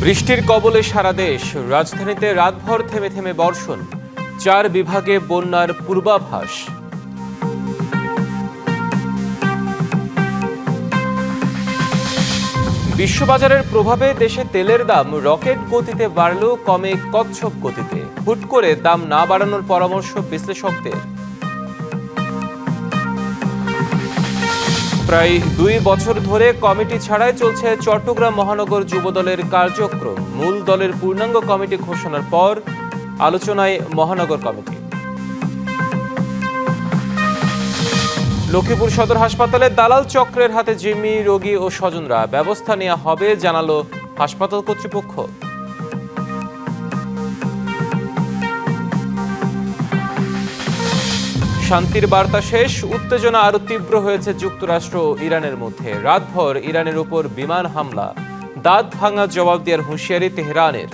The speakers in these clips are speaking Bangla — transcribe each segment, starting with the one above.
বৃষ্টির কবলে সারা দেশ, রাজধানীতে রাতভর থেমে থেমে বর্ষণ, 4 বিভাগে বন্যার পূর্বাভাস। বিশ্ববাজারের প্রভাবে দেশে তেলের দাম রকেট গতিতে বাড়লেও কমে কচ্ছপ গতিতে। হুট করে দাম না বাড়ানোর পরামর্শ বিশ্লেষকদের। প্রায় 2 বছর ধরে কমিটি ছাড়াই চলছে চট্টগ্রাম মহানগর যুবদলের কার্যক্রম। মূল দলের পূর্ণাঙ্গ কমিটি ঘোষণার পর আলোচনায় মহানগর কমিটি। লক্ষ্মীপুর সদর হাসপাতালে দালাল চক্রের হাতে জিম্মি, রোগী ও স্বজনরা। ব্যবস্থা নেওয়া হবে জানালো হাসপাতাল কর্তৃপক্ষ। শান্তির বার্তা শেষ, উত্তেজনা আরো তীব্র হয়েছে যুক্তরাষ্ট্র ও ইরানের মধ্যে। রাতভর ইরানের উপর বিমান হামলা, দাঁত ভাঙা জবাব দেওয়ার হুঁশিয়ারি তেহরানের।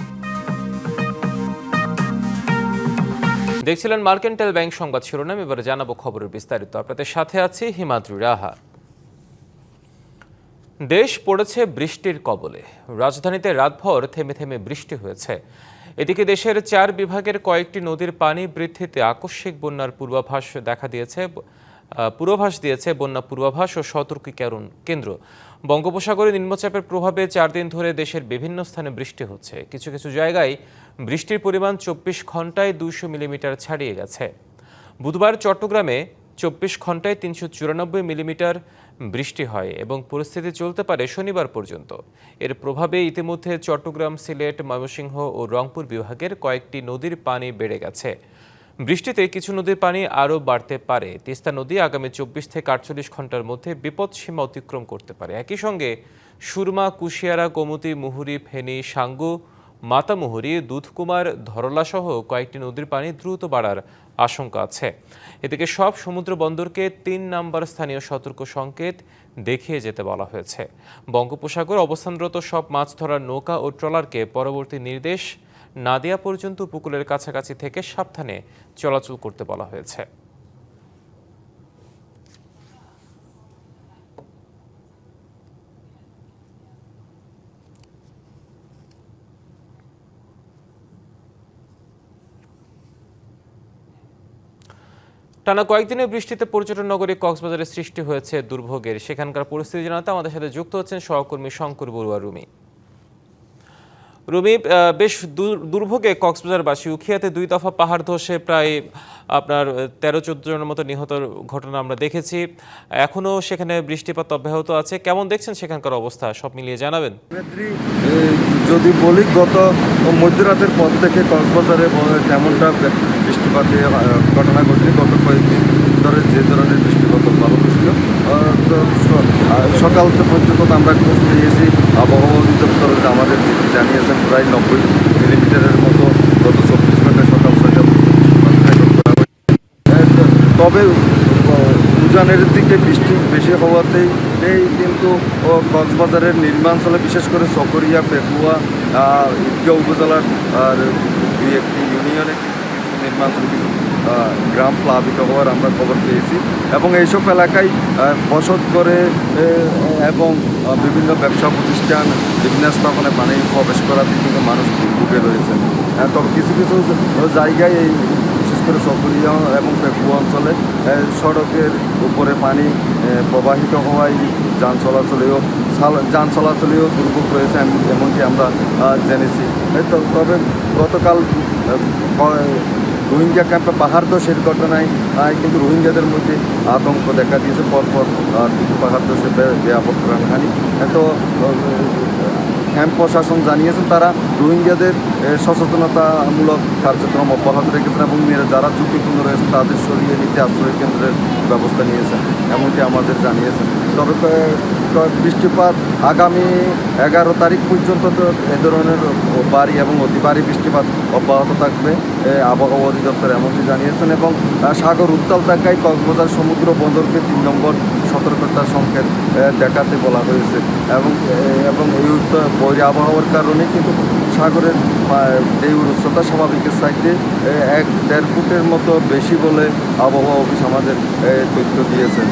দেখছিলেন মার্কেন্টাইল ব্যাংক সংবাদ শিরোনাম, এবারে জানাবো খবরের বিস্তারিত। আপনাদের সাথে আছি হিমাদ্রি রাহা। দেশ পড়েছে বৃষ্টির কবলে, রাজধানীতে রাতভর থেমে থেমে বৃষ্টি হয়েছে। এদিকে দেশের 4 বিভাগের কয়েকটি নদীর পানি বৃদ্ধিতে আকস্মিক বন্যার পূর্বাভাস দিয়েছে বন্যা পূর্বাভাস ও সতর্কীকরণ কেন্দ্র। বঙ্গোপসাগরে নিম্নচাপের প্রভাবে 4 দিন ধরে দেশের বিভিন্ন স্থানে বৃষ্টি হচ্ছে। কিছু কিছু জায়গায় বৃষ্টির পরিমাণ 24 ঘন্টায় 200 মিলিমিটার ছাড়িয়ে গেছে। বুধবার চট্টগ্রামে 24 ঘন্টায় 394 মিলিমিটার বৃষ্টি হয় এবং পরিস্থিতি চলতে পারে শনিবার পর্যন্ত। এর প্রভাবে ইতিমধ্যে চট্টগ্রাম, সিলেট, ময়মনসিংহ ও রংপুর বিভাগের কয়েকটি নদীর পানি বেড়ে গেছে। বৃষ্টিতে কিছু নদীর পানি আরও বাড়তে পারে। তিস্তা নদী আগামী 24 থেকে 48 ঘন্টার মধ্যে বিপদসীমা অতিক্রম করতে পারে। একই সঙ্গে সুরমা, কুশিয়ারা, গোমতী, মুহুরী, ফেনী, সাঙ্গু, মাতামুহুরী, দুধকুমার, ধরলা সহ কয়েকটি নদীর পানি দ্রুত বাড়ার আশঙ্কা আছে। এদিকে সব সমুদ্র বন্দরকে 3 নম্বর স্থানীয় সতর্ক সংকেত দেখিয়ে যেতে বলা হয়েছে। বঙ্গোপসাগর অবস্থানরত সব মাছ ধরার নৌকা ও ট্রলারকে পরবর্তী নির্দেশ না দেওয়া পর্যন্ত উপকূলের কাছাকাছি থেকে সাবধানে চলাচল করতে বলা হয়েছে। টানা কয়েকদিনের বৃষ্টিতে পর্যটন নগরী কক্সবাজারে সৃষ্টি হয়েছে দুর্ভোগের। সেখানকার পরিস্থিতি জানাতে আমাদের সাথে যুক্ত হচ্ছেন সহকর্মী শঙ্কর বড়ুয়া রুমি। বেশ দুর্ভোগে কক্সবাজারবাসী। উখিয়াতে 2 দফা পাহাড় ধসে প্রায় আপনার 13-14 জনের মতো নিহতর ঘটনা আমরা দেখেছি। এখনো সেখানে বৃষ্টিপাত অব্যাহত আছে। কেমন দেখছেন সেখানকার অবস্থা, সব মিলিয়ে জানাবেন। যদি বলি, গত মধ্যরাতের পর থেকে কক্সবাজারে তেমনটা বৃষ্টিপাতের ঘটনা ঘটছে। গত কয়েকদিন ধরে যে ধরনের বৃষ্টিপাত ভালো ছিল, সকাল পর্যন্ত আমরা খোঁজ পেয়েছি। আবহাওয়া অধিদপ্তর আমাদের জানিয়েছেন প্রায় 90 মিলিমিটারের মতো গত 24 ঘন্টায় সকাল 6টা তবে উজানের দিকে বৃষ্টি বেশি হওয়াতেই কিন্তু কক্সবাজারের নিম্নাঞ্চলে, বিশেষ করে চকরিয়া, পেকুয়া, ঈদগাঁও উপজেলার আর 2-1টি ইউনিয়নে নিম্নাঞ্চল গ্রাম প্লাবিত হওয়ার আমরা খবর পেয়েছি। এবং এইসব এলাকায় বসত করে এবং বিভিন্ন ব্যবসা প্রতিষ্ঠান, বিভিন্ন স্থাপনে পানি প্রবেশ করাতে কিন্তু মানুষ ভুগে রয়েছে। তবে কিছু কিছু জায়গায় এই বিশেষ করে চকরিয়া এবং পেকুয়া অঞ্চলে সড়কের উপরে পানি প্রবাহিত হওয়ায় যান চলাচলেও দুর্ভোগ রয়েছে, এমনকি আমরা জেনেছি। তবে গতকাল রোহিঙ্গা ক্যাম্পে পাহাড় ধসের ঘটনায় কিন্তু রোহিঙ্গাদের মধ্যে আতঙ্ক দেখা দিয়েছে। পরপর পাহাড় ধসে ব্যাপক প্রাণহানি। তো ক্যাম্প প্রশাসন জানিয়েছেন তারা রোহিঙ্গাদের সচেতনতামূলক কার্যক্রম অব্যাহত রেখেছেন এবং যারা ঝুঁকিপূর্ণ রয়েছে তাদের সরিয়ে নিতে আশ্রয় কেন্দ্রের ব্যবস্থা নিয়েছেন, এমনকি আমাদের জানিয়েছেন। তবে বৃষ্টিপাত আগামী 11 তারিখ পর্যন্ত এ ধরনের ভারী এবং অতি ভারী বৃষ্টিপাত অব্যাহত থাকবে আবহাওয়া অধিদপ্তর এমনকি জানিয়েছেন। এবং সাগর উত্তাল থাকায় কক্সবাজার সমুদ্র বন্দরকে 3 নম্বর সতর্কতা সংকেত দেখাতে বলা হয়েছে। এবং এই বৈরী আবহাওয়ার কারণে কিন্তু সাগরের ঢেউর উচ্চতা স্বাভাবিকের চাইতে 1-1.5 ফুটের মতো বেশি বলে আবহাওয়া অফিস আমাদের তথ্য দিয়েছেন।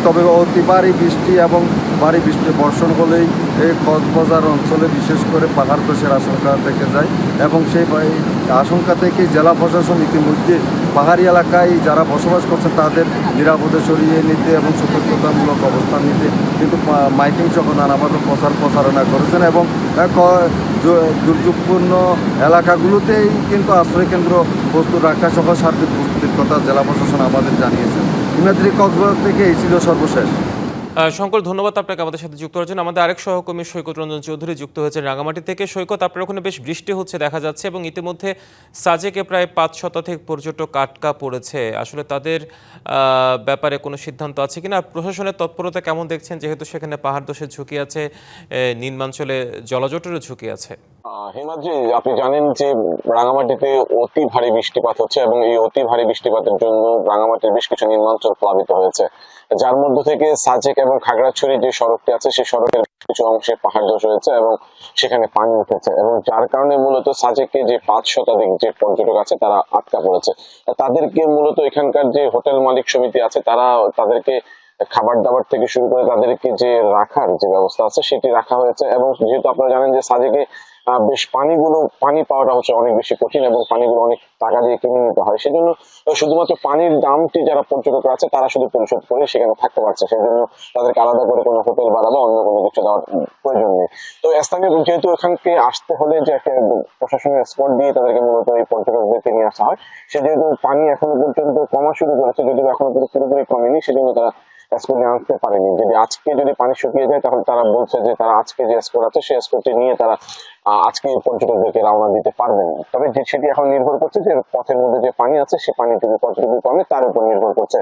তবে অতি ভারী বৃষ্টি এবং ভারী বৃষ্টি বর্ষণ হলেই এই কক্সবাজার অঞ্চলে বিশেষ করে পাহাড় ধসের আশঙ্কা থেকে যায় এবং সেই আশঙ্কা থেকে জেলা প্রশাসন ইতিমধ্যে পাহাড়ি এলাকায় যারা বসবাস করছে তাদের নিরাপদে সরিয়ে নিতে এবং সতর্কতামূলক অবস্থান নিতে কিন্তু মাইকিং সহ নানাভাবে প্রচারণা করেছেন এবং দুর্যোগপূর্ণ এলাকাগুলোতেই কিন্তু আশ্রয়কেন্দ্র প্রস্তুত রাখা সহ সার্বিক প্রস্তুতির কথা জেলা প্রশাসন আমাদের জানিয়েছেন। ইমাদ্রি কক্সবাজার থেকে এই ছিল সর্বশেষ। শঙ্কর, ধন্যবাদ আপনাকে আমাদের সাথে যুক্ত হওয়ার জন্য। আমাদের আরেক সহকর্মী সৈকত রঞ্জন চৌধুরী যুক্ত হয়েছেন রাঙামাটি থেকে। সৈকত, আপনার ওখানে বেশ বৃষ্টি হচ্ছে দেখা যাচ্ছে এবং ইতিমধ্যে সাজেকে প্রায় 5 শতাধিক পর্যটক আটকা পড়েছে। আসলে তাদের ব্যাপারে কোনো সিদ্ধান্ত আছে কিনা, প্রশাসনের তৎপরতা কেমন দেখছেন, যেহেতু সেখানে পাহাড় ধসের ঝুঁকি আছে, নিম্নাঞ্চলে জলজটেরও ঝুঁকি আছে? হিমাদ্রি, আপনি জানেন যে রাঙামাটিতে অতি ভারী বৃষ্টিপাত হচ্ছে এবং এই অতি ভারী বৃষ্টিপাতের জন্য রাঙামাটির বেশ কিছু নিম্নাঞ্চল প্লাবিত হয়েছে, যার মধ্য থেকে সাজেক এবং খাগড়াছড়ি যে সড়কটি আছে সেই সড়কের কিছু অংশে পাহাড় ধস হয়েছে এবং সেখানে পানি উঠেছে এবং যার কারণে মূলত সাজেকে যে 5 শতাধিক যে পর্যটক আছে তারা আটকা পড়েছে। তাদেরকে মূলত এখানকার যে হোটেল মালিক সমিতি আছে তারা তাদেরকে খাবার দাবার থেকে শুরু করে তাদেরকে যে রাখার যে ব্যবস্থা আছে সেটি রাখা হয়েছে এবং যেহেতু আপনারা জানেন যে সাজেকে বেশ পানি পাওয়াটা হচ্ছে অনেক বেশি কঠিন এবং পানিগুলো অনেক টাকা দিয়ে কিনে নিতে হয়, সেজন্য শুধুমাত্র পানির দামটি যারা পর্যটক আছে তারা শুধু পরিশোধ করে সেখানে থাকতে পারছে, সেজন্য তাদেরকে আলাদা করে কোনো হোটেল ভাড়া বা অন্য কোনো কিছু দেওয়ার প্রয়োজন নেই। তো স্থানীয় যেহেতু এখানকে আসতে হলে যে একটা প্রশাসনের স্পট দিয়ে তাদেরকে মূলত এই পর্যটকদেরকে নিয়ে আসা হয়, সে যেহেতু পানি এখনো পর্যন্ত কমা শুরু করেছে, যদিও এখনো পুরোপুরি কমেনি, সেজন্য তারা স্কোর আনতে পারেনি। যদি পানি শুকিয়ে যায় তাহলে তারা বলছে যে তারা আজকে যে স্কোর আছে সেই স্কোরটি নিয়ে তারা আজকে পর্যটকদেরকে রওনা দিতে পারবেন। তবে সেটি এখন নির্ভর করছে যে পথের মধ্যে যে পানি আছে সে পানি যদি কতটুকু কমে তার উপর নির্ভর করছে।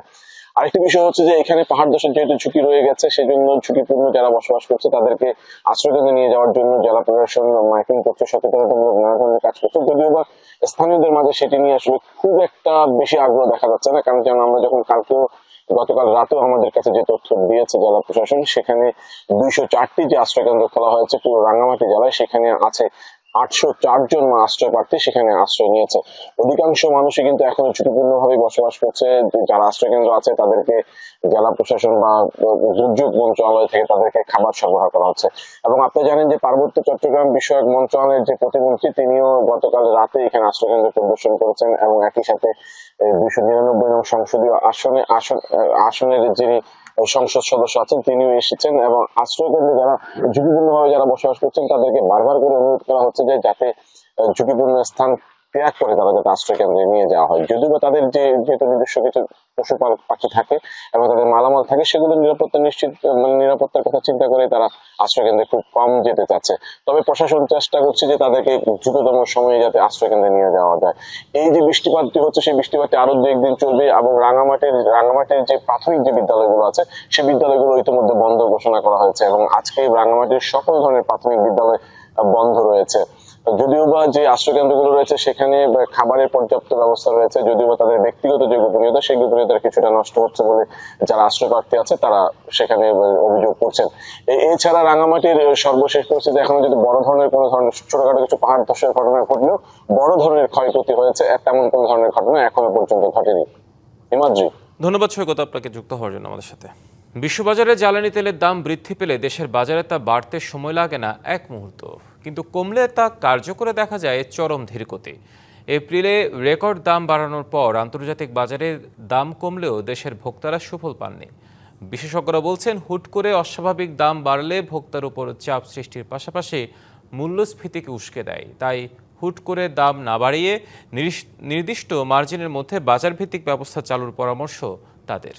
আরেকটি বিষয় হচ্ছে যে এখানে পাহাড় ধসের যেহেতু ঝুঁকি রয়ে গেছে, সেজন্য ঝুঁকিপূর্ণ যারা বসবাস করছে তাদেরকে আশ্রয়কেন্দ্রে নিয়ে যাওয়ার জন্য জেলা প্রশাসন মাইকিং করছে, সচেতনতামূলক নানা ধরনের কাজ করছে, যদিও বা স্থানীয়দের মাঝে সেটি নিয়ে আসলে খুব একটা বেশি আগ্রহ দেখা যাচ্ছে না। কারণ যেমন আমরা যখন গতকাল রাতেও আমাদের কাছে যে তথ্য দিয়েছে জেলা প্রশাসন, সেখানে 204টি যে আশ্রয়কেন্দ্র খোলা হয়েছে পুরো রাঙ্গামাটি জেলায়, সেখানে আছে 804 জন আশ্রয় প্রার্থী সেখানে আশ্রয় নিয়েছে। অধিকাংশ মানুষই কিন্তু এখনো ঝুঁকিপূর্ণ ভাবে বসবাস করছে। যারা আশ্রয় কেন্দ্র আছে তাদেরকে জেলা প্রশাসন বা দুর্যোগ মন্ত্রণালয় থেকে তাদেরকে খাবার সরবরাহ করা হচ্ছে। এবং আপনি জানেন যে পার্বত্য চট্টগ্রাম বিষয়ক মন্ত্রণালয়ের যে প্রতিমন্ত্রী তিনিও গতকাল রাতে এখানে আশ্রয় কেন্দ্র পরিদর্শন করেছেন এবং একই সাথে 299 নং সংসদীয় আসনের যিনি সংসদ সদস্য আছেন তিনিও এসেছেন এবং আশ্রয় কেন্দ্রে যারা ঝুঁকিপূর্ণ ভাবে যারা বসবাস করছেন তাদেরকে বারবার করে অনুরোধ করা হচ্ছে যে যাতে ঝুঁকিপূর্ণ স্থান ত্যাগ করে তারা যাতে আশ্রয় কেন্দ্রে নিয়ে যাওয়া হয়। যদিও বা তাদের যেহেতু নিজস্ব কিছু পশু পাখি থাকে এবং তাদের মালামাল থাকে, সেগুলো নিরাপত্তার কথা চিন্তা করে তারা আশ্রয় কেন্দ্রে খুব কম যেতে চাচ্ছে। তবে প্রশাসন চেষ্টা করছে যে তাদেরকে দ্রুততম সময়ে যাতে আশ্রয় কেন্দ্রে নিয়ে যাওয়া যায়। এই যে বৃষ্টিপাতটি হচ্ছে সেই বৃষ্টিপাতটি আরো 2-1 দিন চলবে এবং রাঙামাটির যে প্রাথমিক যে বিদ্যালয়গুলো আছে সেই বিদ্যালয়গুলো ইতিমধ্যে বন্ধ ঘোষণা করা হয়েছে এবং আজকে রাঙামাটির সকল ধরনের প্রাথমিক বিদ্যালয় বন্ধ রয়েছে। যদিও বা যে আশ্রয় কেন্দ্রগুলো রয়েছে সেখানে খাবারের পর্যাপ্ত ব্যবস্থা রয়েছে, যদিও বা তাদের ব্যক্তিগত যে গোপনীয়তা সেই গোপনীয়তার কিছুটা নষ্ট হচ্ছে বলে যারা আশ্রয় প্রার্থী আছে তারা সেখানে অভিযোগ করছেন। এছাড়া রাঙামাটির সর্বশেষ পরিস্থিতি এখনো যদি বড় ধরনের কোনো ধরনের ছোটখাটো কিছু পাহাড় ধসের ঘটনা ঘটলেও বড় ধরনের ক্ষয়ক্ষতি হয়েছে তেমন কোনো ধরনের ঘটনা এখনো পর্যন্ত ঘটেনি। হিমাদ্রি, ধন্যবাদ সৈকত আপনাকে যুক্ত হওয়ার জন্য আমাদের সাথে। বিশ্ববাজারে জ্বালানি তেলের দাম বৃদ্ধি পেলে দেশের বাজারে তা বাড়তে সময় লাগে না এক মুহূর্ত, কিন্তু কমলে তা কার্যকরে দেখা যায় চরম ধীরগতি। এপ্রিলে রেকর্ড দাম বাড়ানোর পর আন্তর্জাতিক বাজারে দাম কমলেও দেশের ভোক্তারা সুফল পাননি। বিশেষজ্ঞরা বলছেন, হুট করে অস্বাভাবিক দাম বাড়লে ভোক্তার উপর চাপ সৃষ্টির পাশাপাশি মূল্যস্ফীতিকে উস্কে দেয়। তাই হুট করে দাম না বাড়িয়ে নির্দিষ্ট মার্জিনের মধ্যে বাজারভিত্তিক ব্যবস্থা চালুর পরামর্শ তাদের।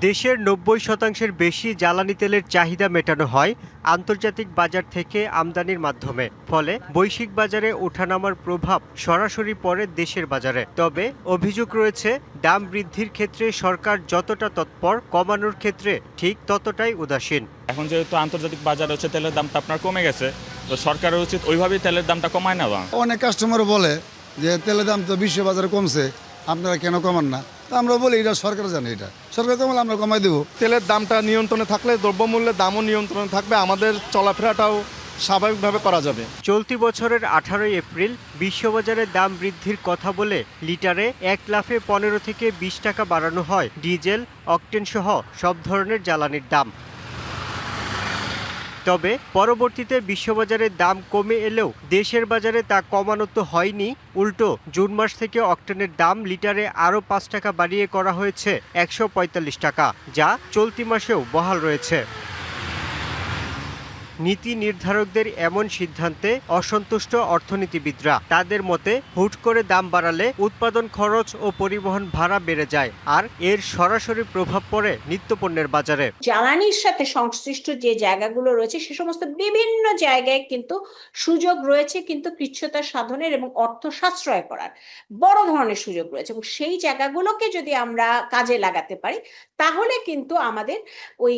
দেশের 90% বেশি জ্বালানি তেলের চাহিদা মেটানো হয় আন্তর্জাতিক বাজার থেকে আমদানির মাধ্যমে। ফলে বৈশ্বিক বাজারে ওঠানামার প্রভাব সরাসরি পড়ে দেশের বাজারে। তবে অভিযোগ রয়েছে, দাম বৃদ্ধির ক্ষেত্রে সরকার যতটা তৎপর, কমানোর ক্ষেত্রে ঠিক ততটাই উদাসীন। এখন যেহেতু আন্তর্জাতিক বাজারে হচ্ছে তেলের দামটা আপনার কমে গেছে, তো সরকারের উচিত ওইভাবেই তেলের দামটা কমায় নেওয়া। অনেক কাস্টমার বলে যে তেলের দাম তো বিশ্ব বাজারে কমছে, আপনারা কেন কমান না? তো আমরা বলি এটা সরকার জানে, এটা সরকার কমালে আমরা কমাই দেবো। তেলের দামটা নিয়ন্ত্রণে থাকলে দ্রব্যমূল্যের দামও নিয়ন্ত্রণে থাকবে, আমাদের চলাফেরাটাও স্বাভাবিকভাবে করা যাবে। চলতি বছরের 18 এপ্রিল বিশ্ববাজারে দাম বৃদ্ধির কথা বলে লিটারে 1 লাফে 15 থেকে 20 টাকা বাড়ানো হয় ডিজেল, অকটেন সহ সব ধরনের জ্বালানির দাম। তবে পরবর্তীতে বিশ্ববাজারের দাম কমে এলেও দেশের বাজারে তা কমানো তো হয়নি, উল্টো জুন মাস থেকে অকটেনের দাম লিটারে আরও 5 টাকা বাড়িয়ে করা হয়েছে 145 টাকা, যা চলতি মাসেও বহাল রয়েছে। নীতি নির্ধারকদের এমন সিদ্ধান্তে অসন্তুষ্ট অর্থনীতিবিদরা। তাদের মতে হুট করে দাম বাড়ালে উৎপাদন খরচ ও পরিবহন ভাড়া বেড়ে যায়, আর এর সরাসরি প্রভাব পড়ে নিত্যপণ্যের বাজারে। জ্বালানির সাথে সংশ্লিষ্ট যে জায়গাগুলো রয়েছে সে সমস্ত বিভিন্ন জায়গায় কিন্তু সুযোগ রয়েছে, কিন্তু কৃচ্ছ্রতা সাধনের এবং অর্থ সাশ্রয় করার বড় ধরনের সুযোগ রয়েছে, এবং সেই জায়গাগুলোকে যদি আমরা কাজে লাগাতে পারি তাহলে কিন্তু আমাদের ওই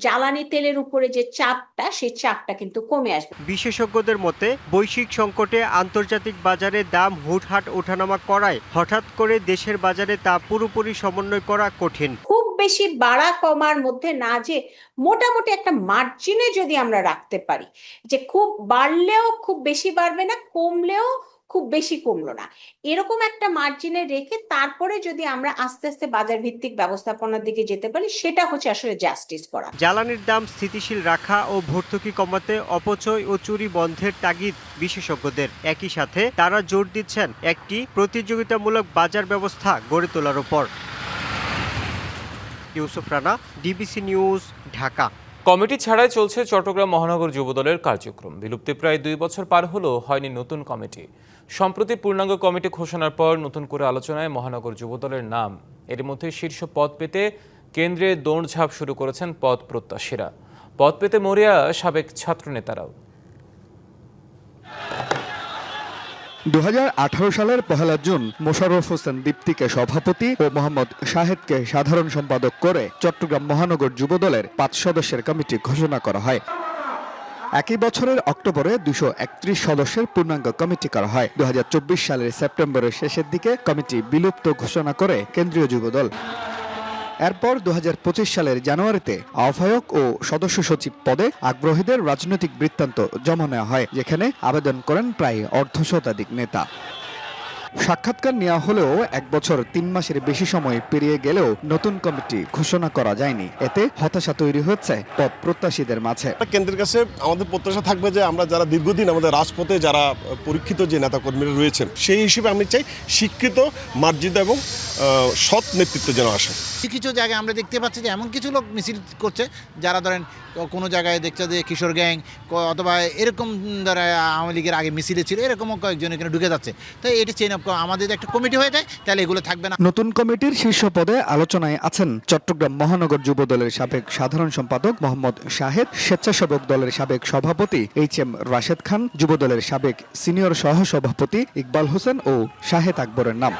জ্বালানি তেলের উপরে যে চাপটা সেই চাপটা কিন্তু কমে আসবে। বিশেষজ্ঞদের মতে বৈশ্বিক সংকটে আন্তর্জাতিক বাজারে দাম হুটহাট ওঠানামা করায় হঠাৎ করে দেশের বাজারে তা পুরোপুরি সমন্বয় করা কঠিন। খুব বেশি বাড়া কমার মধ্যে না, যে মোটামুটি একটা মার্জিনে যদি আমরা রাখতে পারি, যে খুব বাড়লেও খুব বেশি বাড়বে না, কমলেও খুব বেশি কমলো না, এরকম একটা মার্জিনে রেখে তারপরে যদি আমরা আস্তে আস্তে বাজার ভিত্তিক ব্যবস্থাপনার দিকে যেতে পারি, সেটা হচ্ছে আসলে জাস্টিস করা। জ্বালানির দাম স্থিতিশীল রাখা ও ভর্তুকি কমাতে অপচয় ও চুরি বন্ধের তাগিদ বিশেষজ্ঞদের। একই সাথে তারা জোর দিচ্ছেন একটি প্রতিযোগিতামূলক বাজার ব্যবস্থা গড়ে তোলার উপর। Yusuf Rana, DBC news, Dhaka. Committee ছাড়াই চলছে চট্টগ্রাম মহানগর যুবদলের কার্যক্রম। বিলুপ্তি প্রায় 2 বছর পার হলেও হয়নি নতুন কমিটি। সম্প্রতি পূর্ণাঙ্গ কমিটি ঘোষণার পর নতুন করে আলোচনায় মহানগর যুবদলের নাম। এর মধ্যে শীর্ষ পদ পেতে কেন্দ্রে দৌড়ঝাঁপ শুরু করেছেন পদ প্রত্যাশীরা। পদ পেতে মরিয়া সাবেক ছাত্রনেতারাও। 2018 সালের 1 জুন মোশাররফ হোসেন দীপ্তিকে সভাপতি ও মোহাম্মদ শাহেদকে সাধারণ সম্পাদক করে চট্টগ্রাম মহানগর যুবদলের 5 সদস্যের কমিটি ঘোষণা করা হয়। একই বছরের অক্টোবরে 231 সদস্যের পূর্ণাঙ্গ কমিটি করা হয়। 2024 সালের সেপ্টেম্বরের শেষের দিকে কমিটি বিলুপ্ত ঘোষণা করে কেন্দ্রীয় যুবদল। এরপর 2025 সালের জানুয়ারিতে আহ্বায়ক ও সদস্য সচিব পদে আগ্রহীদের রাজনৈতিক বৃত্তান্ত জমা নেওয়া হয়, যেখানে আবেদন করেন প্রায় অর্ধশতাধিক নেতা। সাক্ষাৎকার নেওয়া হলেও 1 বছর 3 মাসের বেশি সময় পেরিয়ে গেলেও নতুন কমিটি ঘোষণা করা যায়নি। এতে হতাশা তৈরি হচ্ছে পদ প্রত্যাশীদের মাঝে। কেন্দ্রের কাছে আমাদের প্রত্যাশা থাকবে যে আমরা যারা দীর্ঘদিন আমাদের রাজপথে যারা পরীক্ষিত যে নেতাকর্মীরা রয়েছেন, সেই হিসেবে আমি চাই শিক্ষিত, মার্জিত এবং সৎ নেতৃত্ব যেন আসে। কিছু জায়গায় আমরা দেখতে পাচ্ছি যে এমন কিছু লোক মিছিল করছে যারা ধরেন কোনো জায়গায় দেখছে যে কিশোর গ্যাং অথবা এরকম ধরে আওয়ামী লীগের আগে মিছিলে ছিল, এরকমও কয়েকজন এখানে ঢুকে যাচ্ছে। তো এটি চেইন আপ আমাদের একটা কমিটি হয়ে যায়, তাহলে এগুলো থাকবে না। নতুন কমিটির শীর্ষ পদে আলোচনায় আছেন চট্টগ্রাম মহানগর যুবদলের সাবেক সাধারণ সম্পাদক মোহাম্মদ শাহেদ, স্বেচ্ছাসেবক দলের সাবেক সভাপতি HM রাশেদ খান, যুবদলের সাবেক সিনিয়র সহসভাপতি ইকবাল হোসেন ও শাহেদ আকবরের নাম।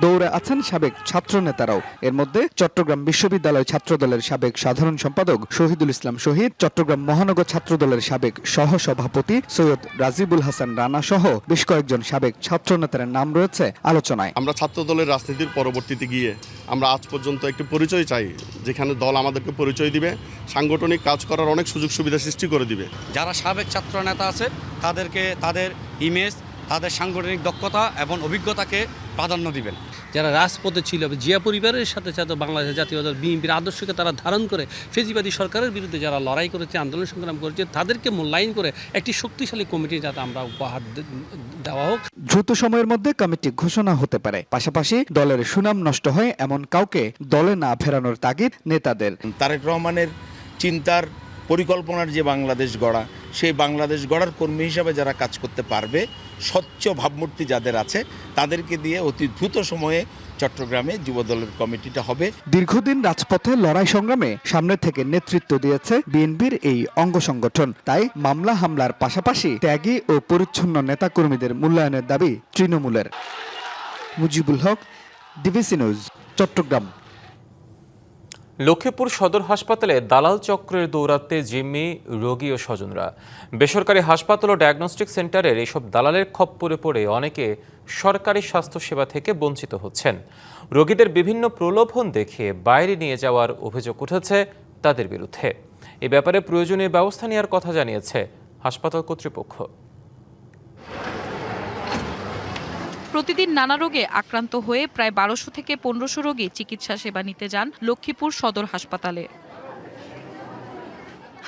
দৌড়ে আছেন সাবেক ছাত্র নেতারাও। এর মধ্যে চট্টগ্রাম বিশ্ববিদ্যালয় ছাত্রদলের সাবেক সাধারণ সম্পাদক শহীদুল ইসলাম শহীদ, চট্টগ্রাম মহানগর ছাত্রদলের সাবেক সহসভাপতি সৈয়দ রাজিবুল হাসান রানা সহ বেশ কয়েকজন সাবেক ছাত্র নেতার নাম রয়েছে আলোচনায়। আমরা ছাত্রদলের রাজনীতির পরবর্তীতে গিয়ে আমরা আজ পর্যন্ত একটি পরিচয় চাই, যেখানে দল আমাদেরকে পরিচয় দিবে, সাংগঠনিক কাজ করার অনেক সুযোগ সুবিধা সৃষ্টি করে দিবে। যারা সাবেক ছাত্র নেতা আছে তাদেরকে তাদের ইমেজ, তাদের সাংগঠনিক দক্ষতা এবং অভিজ্ঞতাকে প্রাধান্য দিবেন। যারা রাজপথে ছিল, জিয়া পরিবারের সাথে সাথে বাংলাদেশ জাতীয় দল বিএনপির আদর্শকে তারা ধারণ করে ফেসিবাদী সরকারের বিরুদ্ধে যারা লড়াই করেছে, আন্দোলন সংগ্রাম করেছে, তাদেরকে মূল্যায়ন করে একটি শক্তিশালী কমিটি যাতে আমরা উপহার দেওয়া হোক। দ্রুত সময়ের মধ্যে কমিটি ঘোষণা হতে পারে। পাশাপাশি দলের সুনাম নষ্ট হয় এমন কাউকে দলে না ফেরানোর তাগিদ নেতাদের। তারেক রহমানের চিন্তার পরিকল্পনার যে বাংলাদেশ গড়া, সেই বাংলাদেশ গড়ার কর্মী হিসাবে যারা কাজ করতে পারবে, স্বচ্ছ ভাবমূর্তি যাদের আছে, তাদেরকে দিয়ে অতি দ্রুত সময়ে চট্টগ্রামে যুবদলের কমিটিটা হবে। দীর্ঘদিন রাজপথে লড়াই সংগ্রামে সামনে থেকে নেতৃত্ব দিয়েছে বিএনপির এই অঙ্গ সংগঠন। তাই মামলা হামলার পাশাপাশি ত্যাগী ও পরিচ্ছন্ন নেতাকর্মীদের মূল্যায়নের দাবি তৃণমূলের। Mujibul Haque, DBC news, Chittagong. লক্ষ্মীপুর সদর হাসপাতালে দালাল চক্রের দৌরাত্মে জিম্মি রোগী ও স্বজনরা। বেসরকারি হাসপাতাল ও ডায়াগনস্টিক সেন্টারের এইসব দালালের খপ্পরে পড়ে অনেকে সরকারি স্বাস্থ্যসেবা থেকে বঞ্চিত হচ্ছেন। রোগীদের বিভিন্ন প্রলোভন দেখিয়ে বাইরে নিয়ে যাওয়ার অভিযোগ উঠেছে তাদের বিরুদ্ধে। এ ব্যাপারে প্রয়োজনীয় ব্যবস্থা নেওয়ার কথা জানিয়েছে হাসপাতাল কর্তৃপক্ষ। প্রতিদিন নানা রোগে আক্রান্ত হয়ে প্রায় ১২০০ থেকে ১৫০০ রোগী চিকিৎসা সেবা নিতে যান লক্ষ্মীপুর সদর হাসপাতালে।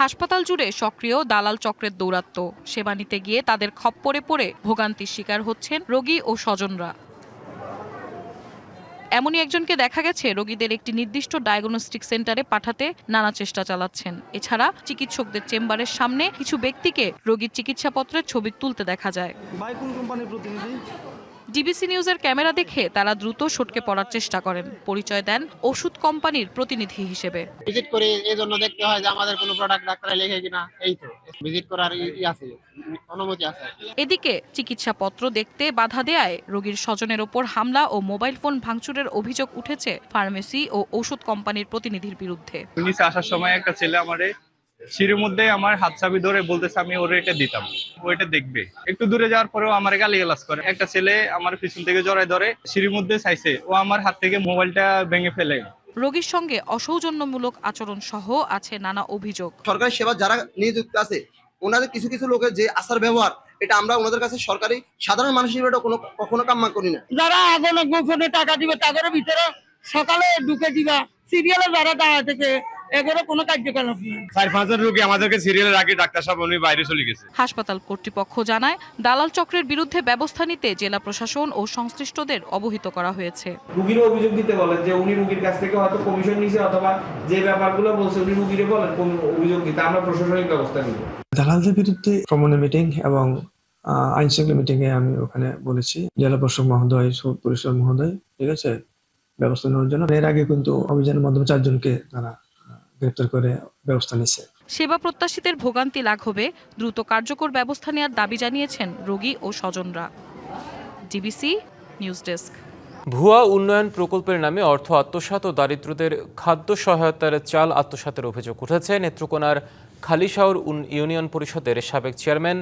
হাসপাতাল জুড়ে সক্রিয় দালাল চক্রের দৌরাত্ম্য। সেবা নিতে গিয়ে তাদের খপ্পরে পড়ে ভোগান্তির শিকার হচ্ছেন রোগী ও স্বজনরা। এমনই একজনকে দেখা গেছে রোগীদের একটি নির্দিষ্ট ডায়াগনস্টিক সেন্টারে পাঠাতে নানা চেষ্টা চালাচ্ছেন। এছাড়া চিকিৎসকদের চেম্বারের সামনে কিছু ব্যক্তিকে রোগীর চিকিৎসাপত্রের ছবি তুলতে দেখা যায়। ডিবিসি নিউজের ক্যামেরা দেখে তারা দ্রুত সটকে পড়ার চেষ্টা করেন। পরিচয় দেন ওষুধ কোম্পানির প্রতিনিধি হিসেবে। ভিজিট করে এই জন্য দেখতে হয় যে আমাদের কোনো প্রোডাক্ট ডাক্তারে লেখে কিনা, এই তো ভিজিট করার আছে, অনুমতি আছে। এদিকে চিকিৎসাপত্র দেখতে বাধা দেয়ায় রোগীর স্বজনের ওপর হামলা ও মোবাইল ফোন ভাঙচুরের অভিযোগ উঠেছে ফার্মেসি ও ওষুধ কোম্পানির প্রতিনিধির বিরুদ্ধে। নিচে আসার সময় একটা ছেলে আমারে সিঁড়ির মধ্যে আমার হাত চাবি ধরে বলতেছে আমি ওর এটা দিতাম, ও এটা দেখবে। একটু দূরে যাওয়ার পরেও আমার গালিগালাজ করে। একটা ছেলে আমার পিছন থেকে জড়ায় ধরে সিঁড়ির মধ্যে চাইছে, ও আমার হাত থেকে মোবাইলটা ভেঙে ফেলে। রোগীর সঙ্গে অসৌজন্যমূলক আচরণ সহ আছে নানা অভিযোগ। সরকারি সেবা যারা নিযুক্ত আছে ওনাদের কিছু কিছু লোকের যে আচার ব্যবহার, এটা আমরা ওনাদের কাছে সরকারি সাধারণ মানুষ হিসেবে কখনো কাম্য করি না। যারা আগুনে গোপনে টাকা দিবে তাদের ভিতরে সকালে ঢুকে দিবা, সিরিয়ালে যারা দাঁড়া থেকে এগুলো কোনো কার্যকলাপ নেই। ৪-৫ রোগী আমাদেরকে সিরিয়ালের আগে ডাক্তার সাহেব উনি বাইরে চলে গেছে। হাসপাতাল কর্তৃপক্ষ জানায় দালাল চক্রের বিরুদ্ধে ব্যবস্থা নিতে জেলা প্রশাসন ও সংশ্লিষ্টদের অবহিত করা হয়েছে। রোগীর অভিযোগ দিতে বলেন যে উনি রোগীর কাছ থেকে হয়তো কমিশন নিছে, অথবা যে ব্যাপারগুলো বলছে উনি রোগীরে বলেন কোন অভিযোগ দিতে, আমরা প্রশাসনিক ব্যবস্থা নিব। দালালদের বিরুদ্ধে সমন্বয় মিটিং এবং আইন শৃঙ্খলা মিটিং এ আমি ওখানে বলেছি জেলা প্রশাসক মহোদয়, পরিষদ মহোদয়, ঠিক আছে, ব্যবস্থা নেওয়ার জন্য। এর আগে কিন্তু অভিযানের মাধ্যমে 4 জনকে তারা গ্রেপ্তার করে ব্যবস্থা নিচ্ছে। সেবা প্রত্যাশীদের ভোগান্তি লাঘবে দ্রুত কার্যকর ব্যবস্থা নেওয়ার দাবি জানিয়েছেন রোগী ও স্বজনরা। DBC news desk. ভুয়া উন্নয়ন প্রকল্পের নামে অর্থ আত্মসাৎ ও দারিদ্রদের খাদ্য সহায়তার চাল আত্মসাতের অভিযোগ উঠেছে নেত্রকোনার খালিশহর ইউনিয়ন পরিষদের সাবেক চেয়ারম্যান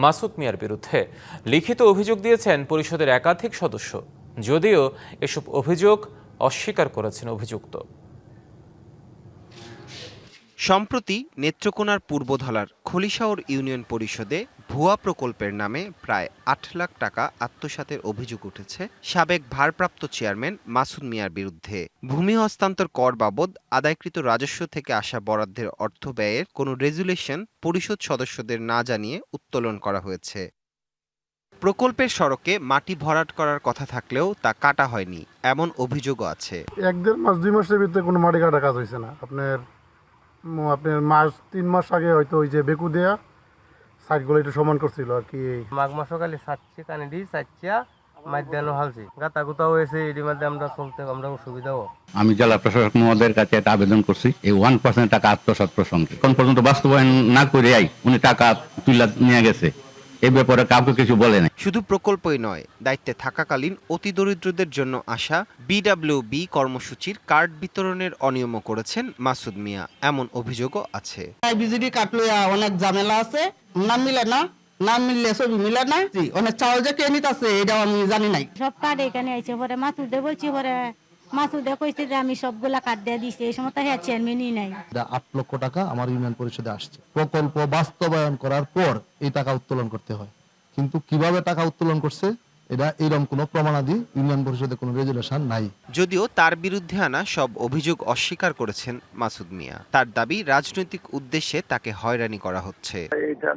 মাসুদ মিয়ার বিরুদ্ধে। লিখিত অভিযোগ দিয়েছেন পরিষদের একাধিক সদস্য, যদিও এসব অভিযোগ অস্বীকার করেছেন অভিযুক্ত। সম্প্রতি নেত্রকোনার পূর্বধলার খলিশহর ইউনিয়ন পরিষদে ভুয়া প্রকল্পের নামে প্রায় ৮ লাখ টাকা আত্মসাতের অভিযোগ উঠেছে সাবেক ভারপ্রাপ্ত চেয়ারম্যান মাসুদ মিয়ার বিরুদ্ধে। ভূমি হস্তান্তর কর বাবদ আদায়কৃত রাজস্ব থেকে আসা বরাদ্দের অর্থ ব্যয়ের কোনো রেজুলেশন পরিষদ সদস্যদের না জানিয়ে উত্তোলন করা হয়েছে। প্রকল্পের সড়কে মাটি ভরাট করার কথা থাকলেও তা কাটা হয়নি, এমন অভিযোগও আছে। 1-1.5 মাস 2 মাসের ভিতরে কোনো মাটি কাটা কাজ হয়েছে না। আপনার 3 মাস আগে হয়তো ওই যে বেকু দেয়া সাইডগুলো একটু সমান করছিল আর কি। মাঘ মাস সকালে সাতছে কানিডি সাতছা মাধ্যাহ্ন হালছে গাতা গুতাও হয়েছে, এটির মধ্যে আমরা চলতে আমরা সুবিধাও। আমি জেলা প্রশাসক মহোদয়ের কাছে একটা আবেদন করছি এই 1% টাকা আত্মসাৎ প্রসঙ্গে। কোন পর্যন্ত বাস্তবায়ন না করে উনি টাকা তুলে নিয়ে গেছে, এই ব্যাপারে কাউকে কিছু বলে না। শুধু প্রকল্পই নয়, দায়িত্বে থাকাকালীন অতি দরিদ্রদের জন্য আসা বিডব্লিউবি কর্মসূচির কার্ড বিতরণের অনিয়ম করেছেন মাসুদ মিয়া, এমন অভিযোগও আছে। বিজেডি কাটলো অনেক ঝামেলা আছে, নাম মিলে না, নাম মিললে ছবি মিলে না, অনেক চাউল যে কে নিতে আছে এটাও আমি জানি নাই। সব কার্ড এখানে আইছে, পরে মাসুদে বলছি, পরে মাসুদে কইছে যে আমি সবগুলা কার্ড দিয়ে দিছি, এই সময় তো হ্যাঁ চেয়ারম্যানই নাই। 8 লক্ষ টাকা আমার ইউনিয়ন পরিষদে আসছে। প্রকল্প বাস্তবায়ন করার পর এই টাকা উত্তোলন করতে হয়, কিন্তু কিভাবে টাকা উত্তোলন করছে এটা এরকম কোনো প্রমাণাদি ইউনিয়ন পরিষদে কোনো রেজুলেশন নাই। যদিও তার বিরুদ্ধে আনা সব অভিযোগ অস্বীকার করেছেন মাসুদ মিয়া। তার দাবি রাজনৈতিক উদ্দেশ্যে তাকে হয়রানি করা হচ্ছে। এটা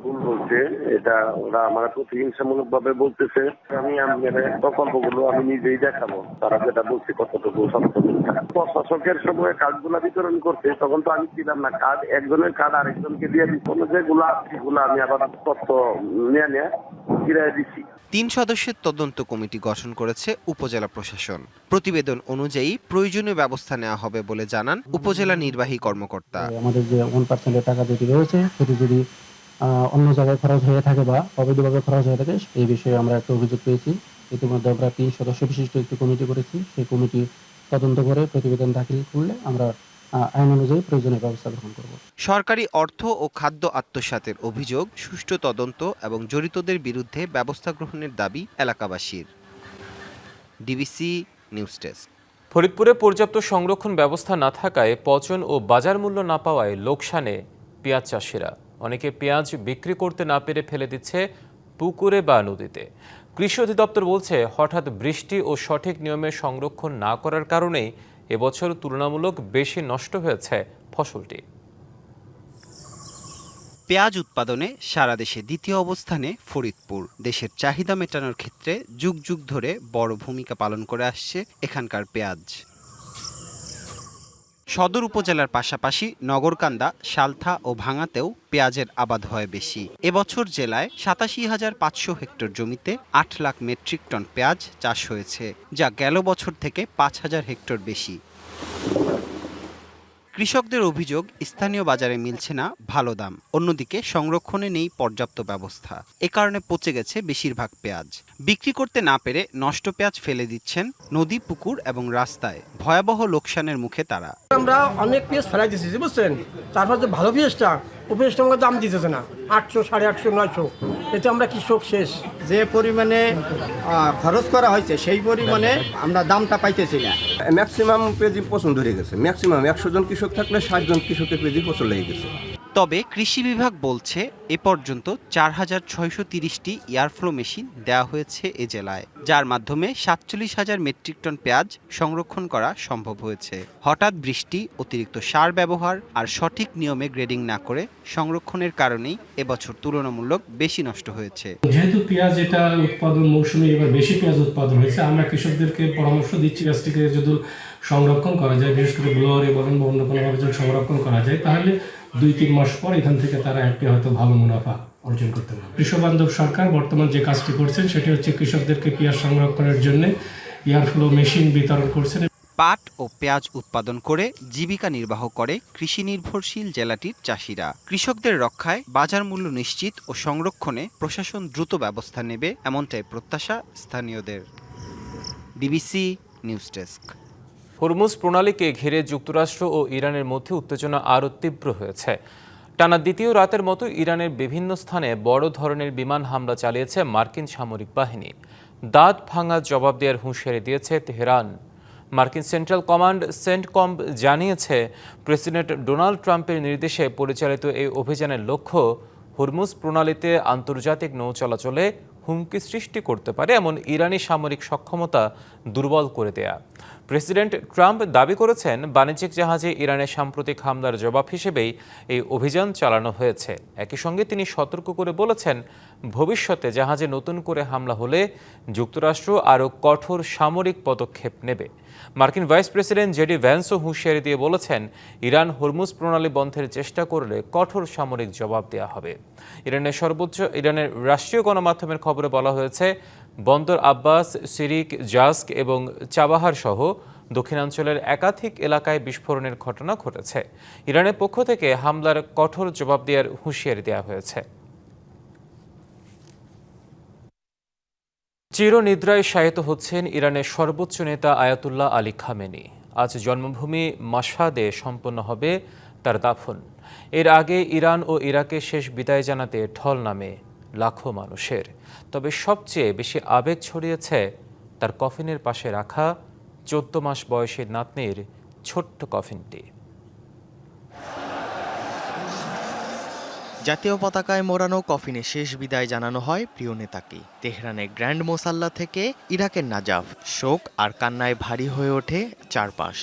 ভুল বলছে, এটা ওরা আমার প্রতিহিংসামূলক ভাবে বলতেছে। আমি প্রকল্পগুলো আমি নিজেই দেখাবো, তারা যেটা বলছে কতটুকু সত্য মিথ্যা। প্রশাসকের সময় কার্ডগুলা বিতরণ করতে তখন তো আমি ছিলাম না, কার্ড একজনের কার্ড আরেকজনকে দিয়ে দিচ্ছি, যেগুলো সেগুলো আমি আবার তথ্য নিয়ে ফিরিয়ে দিচ্ছি। 3 সদস্যের তদন্ত কমিটি গঠন করেছে উপজেলা প্রশাসন। প্রতিবেদন অনুযায়ী প্রয়োজনীয় ব্যবস্থা নেওয়া হবে বলে জানান উপজেলা নির্বাহী কর্মকর্তা। আমাদের যে 1% টাকা যেটি রয়েছে সেটি যদি অন্য জায়গায় খরচ হয়ে থাকে বা অবৈধভাবে খরচ হয়ে থাকে, এই বিষয়ে আমরা একটা অভিযোগ পেয়েছি। ইতিমধ্যে আমরা 3 সদস্য বিশিষ্ট একটি কমিটি করেছি। সেই কমিটি তদন্ত করে প্রতিবেদন দাখিল করলে আমরা আইন অনুযায়ী প্রয়োজনীয় ব্যবস্থা গ্রহণ করব। সরকারি অর্থ ও খাদ্য আত্মসাতের অভিযোগ, সুষ্ঠু তদন্ত এবং জড়িতদের বিরুদ্ধে ব্যবস্থা গ্রহণের দাবি এলাকাবাসীর। DBC news desk. ফরিদপুরে পর্যাপ্ত সংরক্ষণ ব্যবস্থা না থাকায় পচন ও বাজার মূল্য না পাওয়ায় লোকসানে পেঁয়াজ চাষিরা। অনেকে পেঁয়াজ বিক্রি করতে না পেরে ফেলে দিচ্ছে পুকুরে বা নদীতে। কৃষি অধিদপ্তর বলছে, হঠাৎ বৃষ্টি ও সঠিক নিয়মে সংরক্ষণ না করার কারণেই এবছর তুলনামূলক বেশি নষ্ট হয়েছে ফসলটি। পেঁয়াজ উৎপাদনে সারা দেশে দ্বিতীয় অবস্থানে ফরিদপুর। দেশের চাহিদা মেটানোর ক্ষেত্রে যুগ যুগ ধরে বড় ভূমিকা পালন করে আসছে এখানকার পেঁয়াজ। সদর উপজেলার পাশাপাশি নগরকান্দা, সালথা ও ভাঙাতেও পেঁয়াজের আবাদ হয় বেশি। এবছর জেলায় ৮৭,৫০০ হেক্টর জমিতে ৮ লাখ মেট্রিক টন পেঁয়াজ চাষ হয়েছে, যা গেল বছর থেকে ৫,০০০ হেক্টর বেশি। কৃষকদের অভিযোগ, স্থানীয় বাজারে মিলছে না ভালো দাম, অন্যদিকে সংরক্ষণে নেই পর্যাপ্ত ব্যবস্থা। এ কারণে পচে গেছে বেশিরভাগ পেঁয়াজ। বিক্রি করতে না পেরে নষ্ট পেঁয়াজ ফেলে দিচ্ছেন নদী, পুকুর এবং রাস্তায়। ভয়াবহ লোকসানের মুখে তারা। আমরা অনেক পেঁয়াজ ফেলাই দিচ্ছি, বুঝছেন, তারপর যে ভালো পেঁয়াজটা, ও পেঁয়াজটা আমাকে দাম দিতেছে না, ৮০০, ৮৫০, ৯০০। এতে আমরা কৃষক শেষ। যে পরিমাণে খরচ করা হয়েছে সেই পরিমাণে আমরা দামটা পাইতেছি না। ম্যাক্সিমাম পেঁয়াজি পছন্দ হয়ে গেছে। ম্যাক্সিমাম ১০০ জন কৃষক থাকলে ৬০ জন কৃষকের পেঁয়াজি পছন্দ হয়ে গেছে। তবে কৃষি বিভাগ বলছে, এ পর্যন্ত ৪,৬৩০টি এয়ারফ্লো মেশিন দেওয়া হয়েছে এ জেলায়, যার মাধ্যমে ৪৭,০০০ মেট্রিক টন পেঁয়াজ সংরক্ষণ করা সম্ভব হয়েছে। হঠাৎ বৃষ্টি, অতিরিক্ত সার ব্যবহার আর সঠিক নিয়মে গ্রেডিং না করে সংরক্ষণের কারণেই এবছর তুলনামূলক বেশি নষ্ট হয়েছে। যেহেতু পেঁয়াজ এটা উৎপাদন মৌসুমে এবার বেশি পেঁয়াজ উৎপাদন হয়েছে, আমরা কৃষকদেরকে পরামর্শ দিচ্ছি পেঁয়াজটিকে যদি সংরক্ষণ করা যায়, বিশেষ করে ব্লোয়ারে বলেন বা অন্য কোনোভাবে যদি সংরক্ষণ করা যায়, তাহলে ২-৩ মাস পর এখান থেকে তারা একটি হয়তো ভালো মুনাফা অর্জন করতে পারবে। কৃষক বান্ধব সরকার বর্তমান যে কাজটি করছেন সেটি হচ্ছে কৃষকদেরকে পেঁয়াজ সংরক্ষণের জন্য এয়ারফ্লো মেশিন বিতরণ করছেন। পাট ও পেঁয়াজ উৎপাদন করে জীবিকা নির্বাহ করে কৃষি নির্ভরশীল জেলাটির চাষিরা। কৃষকদের রক্ষায় বাজার মূল্য নিশ্চিত ও সংরক্ষণে প্রশাসন দ্রুত ব্যবস্থা নেবে, এমনটাই প্রত্যাশা স্থানীয়দের। BBC news desk. হরমুজ প্রণালীকে ঘিরে যুক্তরাষ্ট্র ও ইরানের মধ্যে উত্তেজনা আরও তীব্র হয়েছে। টানা দ্বিতীয় রাতের মতো ইরানের বিভিন্ন স্থানে বড় ধরনের বিমান হামলা চালিয়েছে মার্কিন সামরিক বাহিনী। দাঁত ভাঙা জবাব দেওয়ার হুঁশিয়ারি দিয়েছে তেহরান। মার্কিন সেন্ট্রাল কমান্ড সেন্টকম জানিয়েছে, প্রেসিডেন্ট ডোনাল্ড ট্রাম্পের নির্দেশে পরিচালিত এই অভিযানের লক্ষ্য হরমুজ প্রণালীতে আন্তর্জাতিক নৌ চলাচলে হুমকি সৃষ্টি করতে পারে এমন ইরানি সামরিক সক্ষমতা দুর্বল করে দেয়া। প্রেসিডেন্ট ট্রাম্প দাবি করেছেন, বাণিজ্যিক জাহাজে ইরানের সাম্প্রতিক হামলার জবাব হিসেবেই এই অভিযান চালানো হয়েছে। একই সঙ্গে তিনি সতর্ক করে বলেছেন, ভবিষ্যতে জাহাজে নতুন করে হামলা হলে যুক্তরাষ্ট্র আরও কঠোর সামরিক পদক্ষেপ নেবে। মার্কিন ভাইস প্রেসিডেন্ট জেডি ভ্যান্সও হুঁশিয়ারি দিয়ে বলেছেন, ইরান হরমুজ প্রণালী বন্ধের চেষ্টা করলে কঠোর সামরিক জবাব দেওয়া হবে। ইরানের রাষ্ট্রীয় গণমাধ্যমের খবরে বলা হয়েছে, বন্দর আব্বাস, সিরিক, জাস্ক এবং চাবাহার সহ দক্ষিণাঞ্চলের একাধিক এলাকায় বিস্ফোরণের ঘটনা ঘটেছে। ইরানের পক্ষ থেকে হামলার কঠোর জবাব দেওয়ার হুঁশিয়ারি দেওয়া হয়েছে। চিরনিদ্রায় শায়িত হচ্ছেন ইরানের সর্বোচ্চ নেতা আয়াতুল্লাহ আলী খামেনি। আজ জন্মভূমি মাশহাদে সম্পন্ন হবে তার দাফন। এর আগে ইরান ও ইরাকে শেষ বিদায় জানাতে ঢল নামে লাখো মানুষের। তবে সবচেয়ে বেশি আবেগ ছড়িয়েছে তার কফিনের পাশে রাখা 14 মাস বয়সী নাতনির ছোট্ট কফিনটি। জাতীয় পতাকায় মোড়ানো কফিনে শেষ বিদায় জানানো হয় প্রিয় নেতাকে। তেহরানের গ্র্যান্ড মোসাল্লা থেকে ইরাকের নাজাফ, শোক আর কান্নায় ভারী হয়ে ওঠে চারপাশ।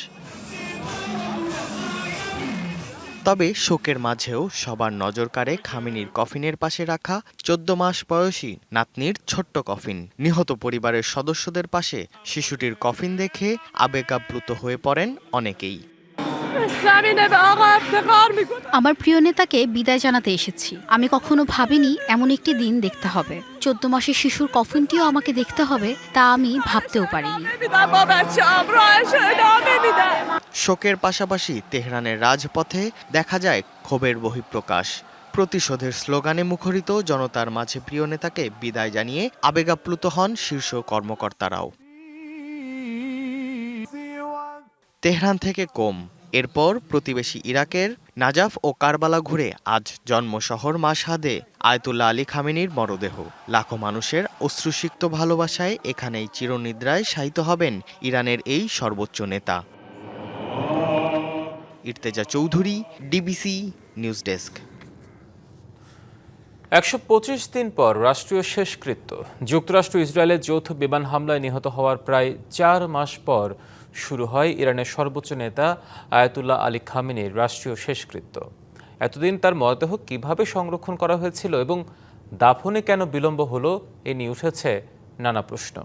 তবে শোকের মাঝেও সবার নজর কাড়ে খামেনির কফিনের পাশে রাখা 14 মাস বয়সী নাতনির ছোট্ট কফিন। নিহত পরিবারের সদস্যদের পাশে শিশুটির কফিন দেখে আবেগাপ্লুত হয়ে পড়েন অনেকেই। আমার প্রিয় নেতাকে বিদায় জানাতে এসেছি। আমি কখনো ভাবিনি এমন একটি দিন দেখতে হবে। 14 মাসের শিশুর কফিনটিও আমাকে দেখতে হবে, তা আমি ভাবতেও পারিনি। শোকের পাশাপাশি তেহরানের রাজপথে দেখা যায় ক্ষোভের বহিঃপ্রকাশ। প্রতিশোধের স্লোগানে মুখরিত জনতার মাঝে প্রিয় নেতাকে বিদায় জানিয়ে আবেগাপ্লুত হন শীর্ষ কর্মকর্তারাও। তেহরান থেকে কম, এরপর প্রতিবেশী ইরাকের নাজাফ ও কারবালা ঘুরে আজ জন্মশহর মাশহাদে আয়াতুল্লাহ আলী খামেনির মরদেহ। লাখো মানুষের অশ্রুসিক্ত ভালোবাসায় এখানেই চিরনিদ্রায় শায়িত হবেন ইরানের এই সর্বোচ্চ নেতা। ইর্তেজা চৌধুরী, ডিবিসি নিউজ ডেস্ক। ১২৫ দিন পর রাষ্ট্রীয় শেষকৃত্য। যুক্তরাষ্ট্র ইসরায়েলের যৌথ বিমান হামলায় নিহত হওয়ার প্রায় ৪ মাস পর শুরু হয় ইরানের সর্বোচ্চ নেতা আয়াতুল্লাহ আলী খামেনির রাষ্ট্রীয় শেষকৃত্য। এতদিন তার মরদেহ কিভাবে সংরক্ষণ করা হয়েছিল এবং দাফনে কেন বিলম্ব হলো, এ নিয়ে উঠেছে নানা প্রশ্ন।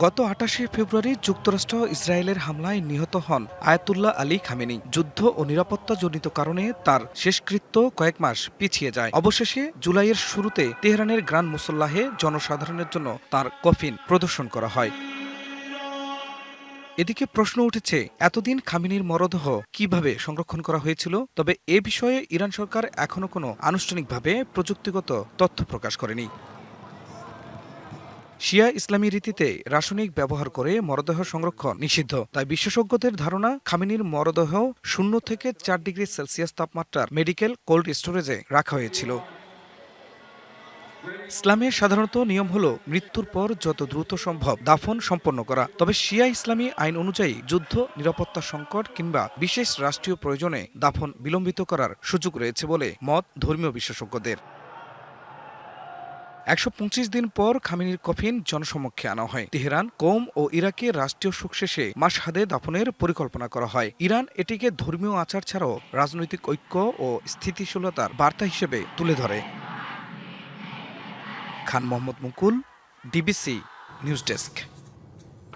গত ২৮ ফেব্রুয়ারি যুক্তরাষ্ট্র ইসরায়েলের হামলায় নিহত হন আয়াতুল্লাহ আলী খামেনি। যুদ্ধ ও নিরাপত্তাজনিত কারণে তার শেষকৃত্য কয়েক মাস পিছিয়ে যায়। অবশেষে জুলাইয়ের শুরুতে তেহরানের গ্রান্ড মুসল্লাহে জনসাধারণের জন্য তার কফিন প্রদর্শন করা হয়। এদিকে প্রশ্ন উঠেছে, এতদিন খামেনির মরদেহ কিভাবে সংরক্ষণ করা হয়েছিল? তবে এ বিষয়ে ইরান সরকার এখনো কোনো আনুষ্ঠানিকভাবে প্রযুক্তিগত তথ্য প্রকাশ করেনি। শিয়া ইসলামী রীতিতে রাসায়নিক ব্যবহার করে মরদেহ সংরক্ষণ নিষিদ্ধ। তাই বিশেষজ্ঞদের ধারণা, খামেনির মরদেহ 0 থেকে 4 ডিগ্রি সেলসিয়াস তাপমাত্রার মেডিকেল কোল্ড স্টোরেজে রাখা হয়েছিল। ইসলামের সাধারণত নিয়ম হলো মৃত্যুর পর যত দ্রুত সম্ভব দাফন সম্পন্ন করা। তবে শিয়া ইসলামী আইন অনুযায়ী যুদ্ধ, নিরাপত্তা সংকট কিংবা বিশেষ রাষ্ট্রীয় প্রয়োজনে দাফন বিলম্বিত করার সুযোগ রয়েছে বলে মত ধর্মীয় বিশেষজ্ঞদের। ১২৫ দিন পর খামেনির কফিন জনসমক্ষে আনা হয়। তেহরান, কোম ও ইরাকে রাষ্ট্রীয় শোক শেষে মাশহাদে দাফনের পরিকল্পনা করা হয়। ইরান এটিকে ধর্মীয় আচার ছাড়াও রাজনৈতিক ঐক্য ও স্থিতিশীলতার বার্তা হিসেবে তুলে ধরে। খান মোহাম্মদ মুকুল, ডিবিসি নিউজ ডেস্ক।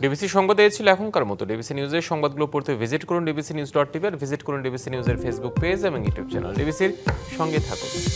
ডিবিসি সংবাদ এই ছিল এখনকার মতো। ডিবিসি নিউজের সংবাদগুলো পড়তে ভিজিট করুন dbcnews.tv আর ভিজিট করুন ডিবিসি নিউজের ফেসবুক পেজ এবং ইউটিউব চ্যানেল। ডিবিসির সঙ্গে থাকুন।